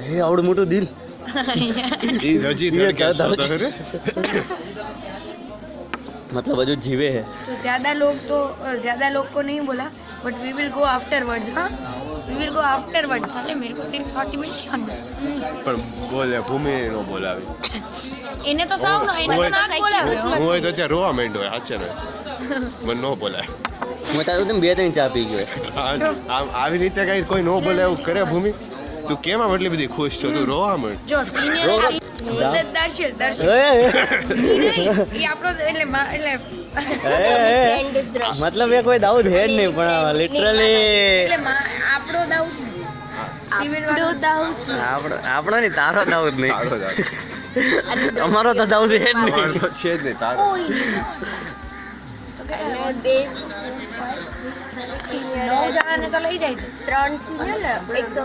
હે આવડું મોટું દિલ ये रजी धड़के धड़के। है मतलब अजू जीवे है तो ज़्यादा लोग को नहीं बोला but we will go afterwards हाँ वी विल गो आफ्टरवर्ड्स साले मेरे को तेरी 40 मिनट पर बोले भूमि नो बोलावी એને તો સાવ ન એને તો ના બોલાવ્યો હું હોય તો ત્યાં રોવા માંડ્યો સાચે ને મને નો બોલાય मैं तारू तुम 2-3 चा पी गयो આમ આવી રીતે કઈ કોઈ નો બોલે એવું કરે ભૂમિ તું કેમ આમ એટલી બધી ખુશ છો તું રોવા માંડ જો સિનિયર દર્શિલ એ આપણો એટલે मतलब ये कोई दाऊद है नहीं पण लिटरली એટલે આપણો દાઉદ સિવિલ વાળો દાઉદ આપણો નહીં તારો દાऊद નહીં તારો જ અમારો તો દાऊद है જ નહીં મારો તો છે જ નહીં તારો બે 5 6 7 9 જણાને તો લઈ જાય છે 3 સિનિયર એક તો